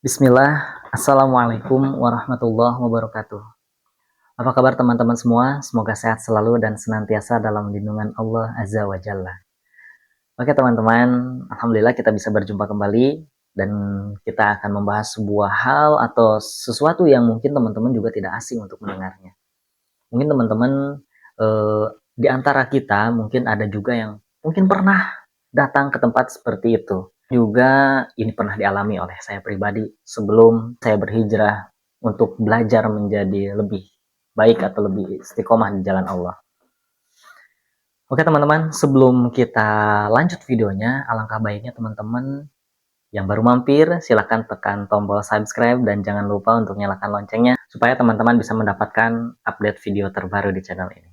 Bismillah, Assalamualaikum warahmatullahi wabarakatuh. Apa kabar teman-teman semua? Semoga sehat selalu dan senantiasa dalam lindungan Allah Azza wa Jalla. Oke teman-teman, Alhamdulillah kita bisa berjumpa kembali dan kita akan membahas sebuah hal atau sesuatu yang mungkin teman-teman juga tidak asing untuk mendengarnya. Mungkin teman-teman di antara kita mungkin ada juga yang mungkin pernah datang ke tempat seperti itu. Juga ini pernah dialami oleh saya pribadi sebelum saya berhijrah untuk belajar menjadi lebih baik atau lebih istiqomah di jalan Allah. Oke teman-teman, sebelum kita lanjut videonya, alangkah baiknya teman-teman yang baru mampir, silahkan tekan tombol subscribe dan jangan lupa untuk nyalakan loncengnya supaya teman-teman bisa mendapatkan update video terbaru di channel ini.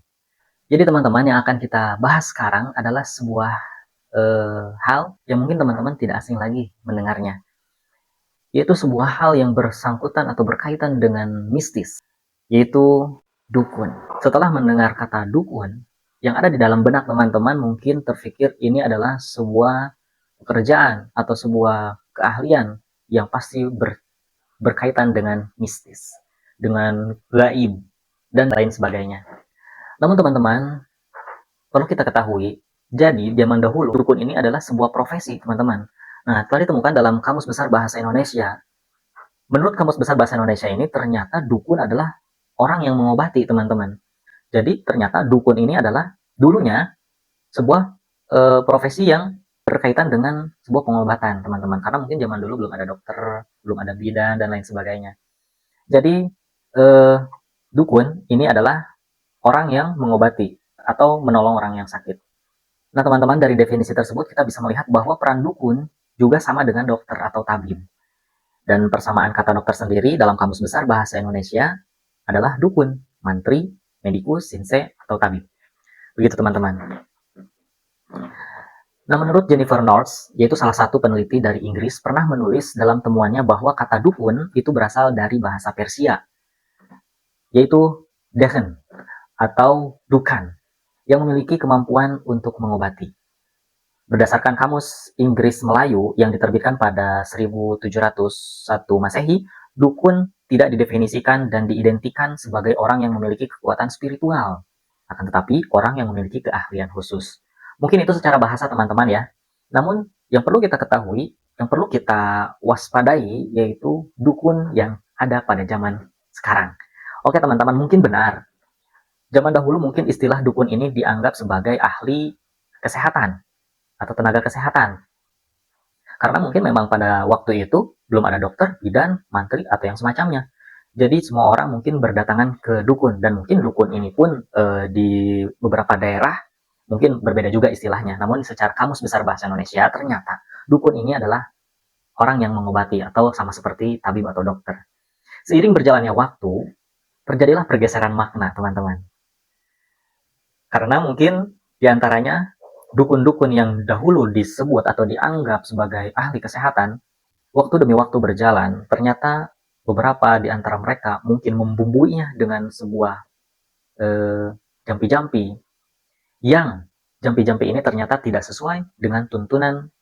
Jadi teman-teman, yang akan kita bahas sekarang adalah sebuah hal yang mungkin teman-teman tidak asing lagi mendengarnya, yaitu sebuah hal yang bersangkutan atau berkaitan dengan mistis, yaitu dukun. Setelah mendengar kata dukun, yang ada di dalam benak teman-teman mungkin terpikir ini adalah sebuah pekerjaan atau sebuah keahlian yang pasti berkaitan dengan mistis, dengan gaib, dan lain sebagainya. Namun teman-teman, perlu kita ketahui, jadi zaman dahulu dukun ini adalah sebuah profesi, teman-teman. Nah, telah ditemukan dalam Kamus Besar Bahasa Indonesia. Menurut Kamus Besar Bahasa Indonesia ini, ternyata dukun adalah orang yang mengobati, teman-teman. Jadi, ternyata dukun ini adalah dulunya sebuah profesi yang berkaitan dengan sebuah pengobatan, teman-teman. Karena mungkin zaman dulu belum ada dokter, belum ada bidan, dan lain sebagainya. Jadi, dukun ini adalah orang yang mengobati atau menolong orang yang sakit. Nah, teman-teman, dari definisi tersebut kita bisa melihat bahwa peran dukun juga sama dengan dokter atau tabib. Dan persamaan kata dokter sendiri dalam Kamus Besar Bahasa Indonesia adalah dukun, mantri, medikus, sinse, atau tabib. Begitu, teman-teman. Nah, menurut Jennifer North, yaitu salah satu peneliti dari Inggris, pernah menulis dalam temuannya bahwa kata dukun itu berasal dari bahasa Persia, yaitu dehen atau dukan, yang memiliki kemampuan untuk mengobati. Berdasarkan Kamus Inggris Melayu yang diterbitkan pada 1701 Masehi, dukun tidak didefinisikan dan diidentikan sebagai orang yang memiliki kekuatan spiritual, akan tetapi orang yang memiliki keahlian khusus. Mungkin itu secara bahasa teman-teman ya. Namun yang perlu kita ketahui, yang perlu kita waspadai yaitu dukun yang ada pada zaman sekarang. Oke teman-teman, mungkin benar. Zaman dahulu mungkin istilah dukun ini dianggap sebagai ahli kesehatan atau tenaga kesehatan. Karena mungkin memang pada waktu itu belum ada dokter, bidan, mantri, atau yang semacamnya. Jadi semua orang mungkin berdatangan ke dukun, dan mungkin dukun ini pun di beberapa daerah mungkin berbeda juga istilahnya. Namun secara Kamus Besar Bahasa Indonesia ternyata dukun ini adalah orang yang mengobati atau sama seperti tabib atau dokter. Seiring berjalannya waktu, terjadilah pergeseran makna, teman-teman. Karena mungkin diantaranya dukun-dukun yang dahulu disebut atau dianggap sebagai ahli kesehatan, waktu demi waktu berjalan, ternyata beberapa di antara mereka mungkin membumbuinya dengan sebuah jampi-jampi yang jampi-jampi ini ternyata tidak sesuai dengan tuntunan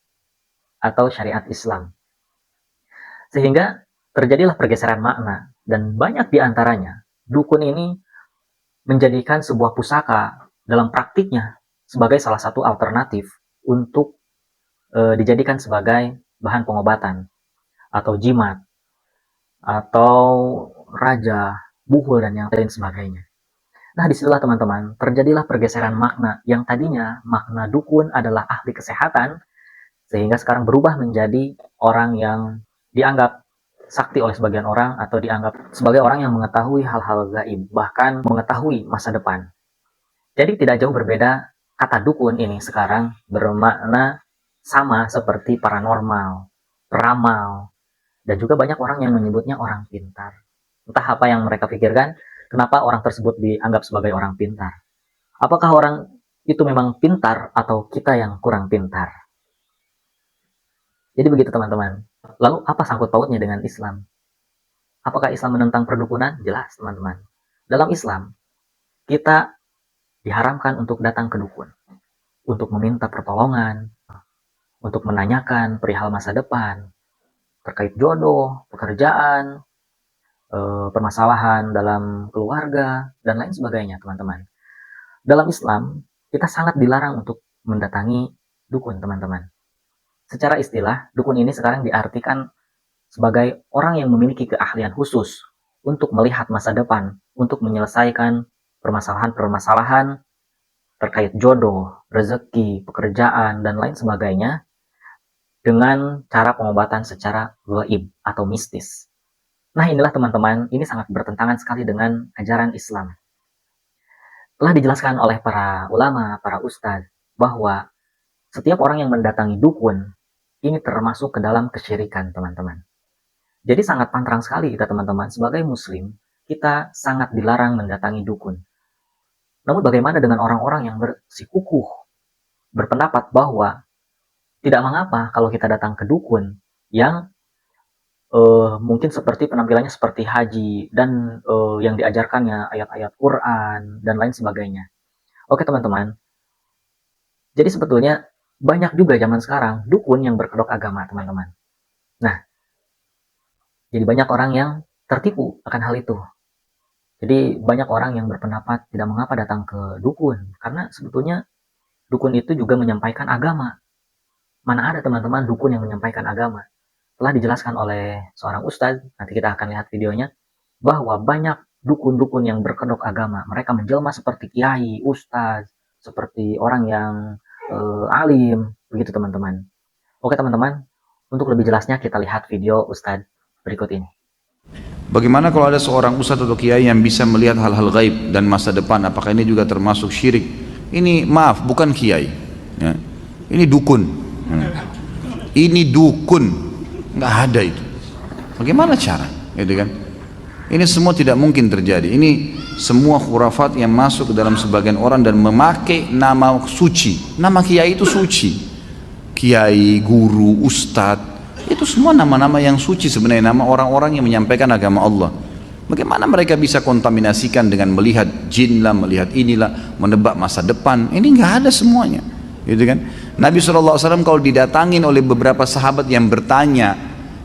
atau syariat Islam. Sehingga terjadilah pergeseran makna, dan banyak di antaranya dukun ini menjadikan sebuah pusaka dalam praktiknya sebagai salah satu alternatif untuk dijadikan sebagai bahan pengobatan atau jimat atau raja, buhul, dan yang lain sebagainya. Nah, disitulah teman-teman, terjadilah pergeseran makna yang tadinya makna dukun adalah ahli kesehatan, sehingga sekarang berubah menjadi orang yang dianggap sakti oleh sebagian orang atau dianggap sebagai orang yang mengetahui hal-hal gaib, bahkan mengetahui masa depan. Jadi tidak jauh berbeda, kata dukun ini sekarang bermakna sama seperti paranormal, peramal, dan juga banyak orang yang menyebutnya orang pintar. Entah apa yang mereka pikirkan, kenapa orang tersebut dianggap sebagai orang pintar. Apakah orang itu memang pintar atau kita yang kurang pintar? Jadi begitu teman-teman. Lalu apa sangkut pautnya dengan Islam? Apakah Islam menentang perdukunan? Jelas teman-teman. Dalam Islam, kita diharamkan untuk datang ke dukun, untuk meminta pertolongan, untuk menanyakan perihal masa depan, terkait jodoh, pekerjaan, permasalahan dalam keluarga, dan lain sebagainya, teman-teman. Dalam Islam, kita sangat dilarang untuk mendatangi dukun, teman-teman. Secara istilah, dukun ini sekarang diartikan sebagai orang yang memiliki keahlian khusus untuk melihat masa depan, untuk menyelesaikan permasalahan-permasalahan terkait jodoh, rezeki, pekerjaan, dan lain sebagainya dengan cara pengobatan secara gaib atau mistis. Nah, inilah teman-teman, ini sangat bertentangan sekali dengan ajaran Islam. Telah dijelaskan oleh para ulama, para ustadz, bahwa setiap orang yang mendatangi dukun, ini termasuk ke dalam kesyirikan, teman-teman. Jadi sangat pantrang sekali kita, teman-teman, sebagai muslim, kita sangat dilarang mendatangi dukun. Namun bagaimana dengan orang-orang yang bersikukuh, berpendapat bahwa tidak mengapa kalau kita datang ke dukun yang mungkin seperti penampilannya seperti haji dan yang diajarkannya ayat-ayat Quran dan lain sebagainya. Oke teman-teman, jadi sebetulnya banyak juga zaman sekarang dukun yang berkedok agama, teman-teman. Nah, jadi banyak orang yang tertipu akan hal itu. Jadi banyak orang yang berpendapat tidak mengapa datang ke dukun, karena sebetulnya dukun itu juga menyampaikan agama. Mana ada teman-teman dukun yang menyampaikan agama? Telah dijelaskan oleh seorang ustadz, nanti kita akan lihat videonya, bahwa banyak dukun-dukun yang berkedok agama. Mereka menjelma seperti kiai, ustadz, seperti orang yang alim, begitu teman-teman. Oke teman-teman, untuk lebih jelasnya kita lihat video ustadz berikut ini. Bagaimana kalau ada seorang ustadz atau kiai yang bisa melihat hal-hal gaib dan masa depan? Apakah ini juga termasuk syirik? Ini maaf, bukan kiai, ya. Ini dukun. Ini dukun, nggak ada itu. Bagaimana cara? Gitu kan? Ini semua tidak mungkin terjadi. Ini semua khurafat yang masuk ke dalam sebagian orang dan memakai nama suci. Nama kiai itu suci. Kiai, guru, ustadz, itu semua nama-nama yang suci sebenarnya, nama orang-orang yang menyampaikan agama Allah. Bagaimana mereka bisa kontaminasikan dengan melihat jin lah, melihat inilah, menebak masa depan? Ini nggak ada semuanya, gitu kan? Nabi SAW kalau didatangin oleh beberapa sahabat yang bertanya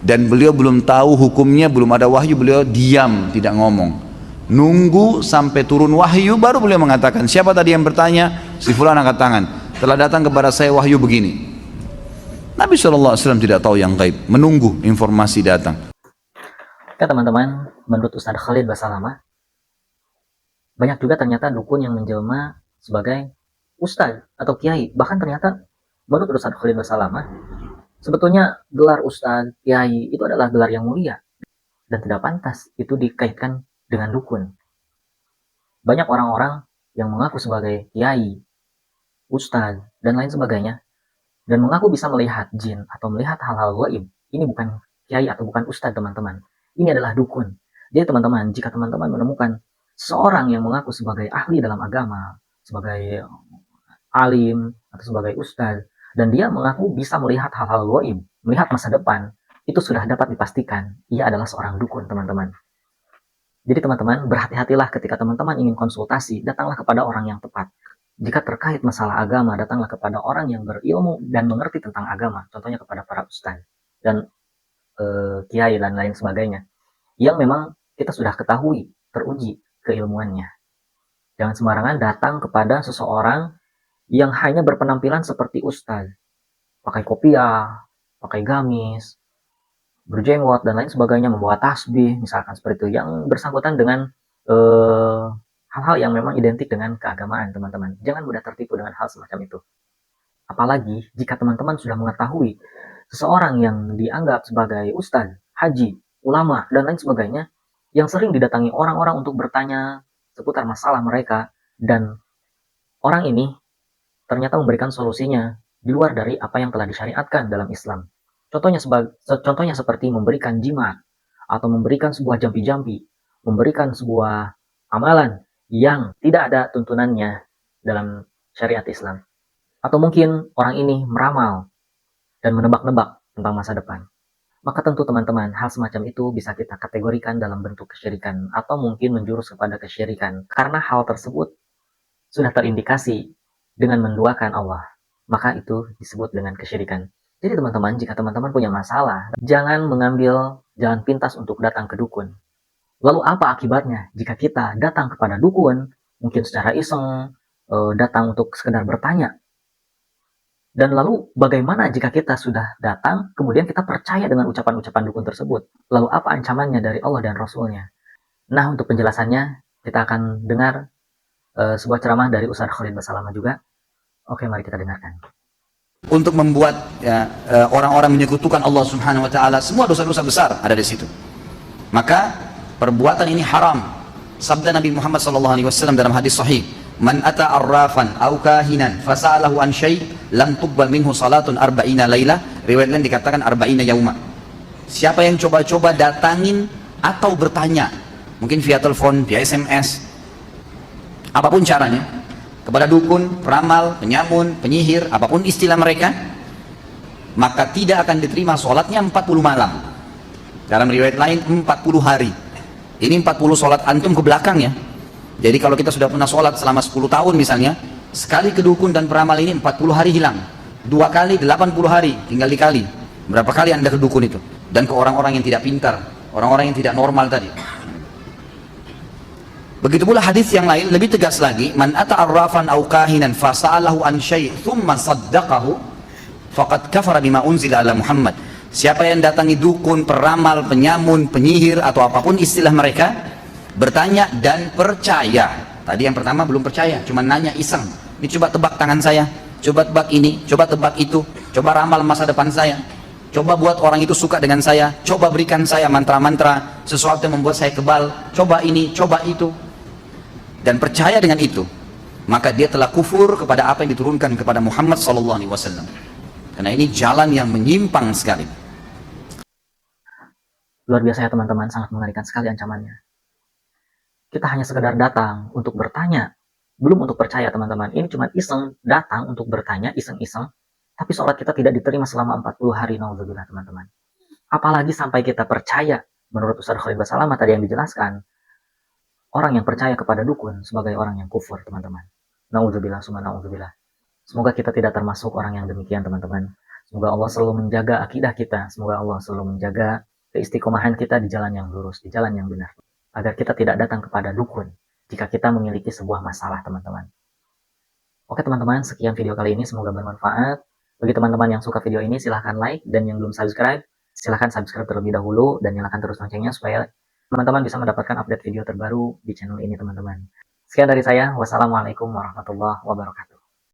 dan beliau belum tahu hukumnya, belum ada wahyu, beliau diam, tidak ngomong. Nunggu sampai turun wahyu baru beliau mengatakan, siapa tadi yang bertanya? Si fulan angkat tangan. Telah datang kepada saya wahyu begini. Nabi SAW tidak tahu yang gaib, menunggu informasi datang. Oke teman-teman, menurut Ustadz Khalid Basalamah, banyak juga ternyata dukun yang menjelma sebagai ustadz atau kiai. Bahkan ternyata menurut Ustadz Khalid Basalamah, sebetulnya gelar ustadz, kiai itu adalah gelar yang mulia dan tidak pantas itu dikaitkan dengan dukun. Banyak orang-orang yang mengaku sebagai kiai, ustadz, dan lain sebagainya, dan mengaku bisa melihat jin atau melihat hal-hal gaib. Ini bukan kiai atau bukan ustadz, teman-teman. Ini adalah dukun. Jadi teman-teman, jika teman-teman menemukan seorang yang mengaku sebagai ahli dalam agama, sebagai alim atau sebagai ustadz, dan dia mengaku bisa melihat hal-hal gaib, melihat masa depan, itu sudah dapat dipastikan ia adalah seorang dukun, teman-teman. Jadi teman-teman, berhati-hatilah ketika teman-teman ingin konsultasi, datanglah kepada orang yang tepat. Jika terkait masalah agama, datanglah kepada orang yang berilmu dan mengerti tentang agama, contohnya kepada para ustadz dan kiai dan lain sebagainya, yang memang kita sudah ketahui, teruji keilmuannya. Jangan sembarangan datang kepada seseorang yang hanya berpenampilan seperti ustadz, pakai kopiah, pakai gamis, berjenggot dan lain sebagainya, membawa tasbih, misalkan seperti itu, yang bersangkutan dengan hal-hal yang memang identik dengan keagamaan, teman-teman. Jangan mudah tertipu dengan hal semacam itu. Apalagi jika teman-teman sudah mengetahui seseorang yang dianggap sebagai ustadz, haji, ulama, dan lain sebagainya, yang sering didatangi orang-orang untuk bertanya seputar masalah mereka, dan orang ini ternyata memberikan solusinya di luar dari apa yang telah disyariatkan dalam Islam. Contohnya seperti memberikan jimat, atau memberikan sebuah jampi-jampi, memberikan sebuah amalan yang tidak ada tuntunannya dalam syariat Islam. Atau mungkin orang ini meramal dan menebak-nebak tentang masa depan. Maka tentu teman-teman, hal semacam itu bisa kita kategorikan dalam bentuk kesyirikan atau mungkin menjurus kepada kesyirikan. Karena hal tersebut sudah terindikasi dengan menduakan Allah. Maka itu disebut dengan kesyirikan. Jadi teman-teman, jika teman-teman punya masalah, jangan mengambil jalan pintas untuk datang ke dukun. Lalu apa akibatnya jika kita datang kepada dukun, mungkin secara iseng, datang untuk sekedar bertanya? Dan lalu bagaimana jika kita sudah datang, kemudian kita percaya dengan ucapan-ucapan dukun tersebut? Lalu apa ancamannya dari Allah dan Rasulnya? Nah, untuk penjelasannya, kita akan dengar sebuah ceramah dari Ustaz Khalid Basalamah juga. Oke, mari kita dengarkan. Untuk membuat ya, orang-orang menyekutukan Allah Subhanahu wa taala, semua dosa-dosa besar ada di situ. Maka perbuatan ini haram. Sabda Nabi Muhammad sallallahu alaihi wasallam dalam hadis sahih, "Man ata arrafan aw kahinan fasa'alahu an syai' lam tuqbal minhu salatun arba'ina laila." Riwayat lain dikatakan arba'ina yauma. Siapa yang coba-coba datangin atau bertanya, mungkin via telepon, via SMS, apapun caranya, kepada dukun, peramal, penyamun, penyihir, apapun istilah mereka, maka tidak akan diterima sholatnya 40 malam. Dalam riwayat lain 40 hari. Ini 40 sholat antum ke belakang ya. Jadi kalau kita sudah pernah sholat selama 10 tahun misalnya, sekali ke dukun dan peramal ini 40 hari hilang. 2 kali 80 hari, tinggal dikali. Berapa kali anda ke dukun itu? Dan ke orang-orang yang tidak pintar, orang-orang yang tidak normal tadi. Begitu pula hadis yang lain lebih tegas lagi, man ata arrafan aw kahinan fasa'alahu an syai' thumma saddaqahu faqad kafara bima unzila ala Muhammad. Siapa yang datangi dukun, peramal, penyamun, penyihir atau apapun istilah mereka, bertanya dan percaya. Tadi yang pertama belum percaya, cuma nanya iseng. Ini coba tebak tangan saya, coba tebak ini, coba tebak itu, coba ramal masa depan saya, coba buat orang itu suka dengan saya, coba berikan saya mantra-mantra, sesuatu yang membuat saya kebal, coba ini, coba itu. Dan percaya dengan itu, maka dia telah kufur kepada apa yang diturunkan kepada Muhammad SAW. Karena ini jalan yang menyimpang sekali. Luar biasa ya teman-teman, sangat mengerikan sekali ancamannya. Kita hanya sekedar datang untuk bertanya, belum untuk percaya teman-teman. Ini cuma iseng, datang untuk bertanya, iseng-iseng, tapi sholat kita tidak diterima selama 40 hari, naudzubillah teman-teman. Apalagi sampai kita percaya, menurut Ustaz Khalid Basalamah tadi yang dijelaskan, orang yang percaya kepada dukun sebagai orang yang kufur teman-teman. Naudzubillah, summa naudzubillah. Semoga kita tidak termasuk orang yang demikian teman-teman. Semoga Allah selalu menjaga akidah kita, semoga Allah selalu menjaga keistiqomahan kita di jalan yang lurus, di jalan yang benar, agar kita tidak datang kepada dukun jika kita memiliki sebuah masalah teman-teman. Oke teman-teman, sekian video kali ini, semoga bermanfaat. Bagi teman-teman yang suka video ini, silahkan like, dan yang belum subscribe, silahkan subscribe terlebih dahulu, dan nyalakan terus loncengnya supaya teman-teman bisa mendapatkan update video terbaru di channel ini teman-teman. Sekian dari saya, wassalamualaikum warahmatullahi wabarakatuh.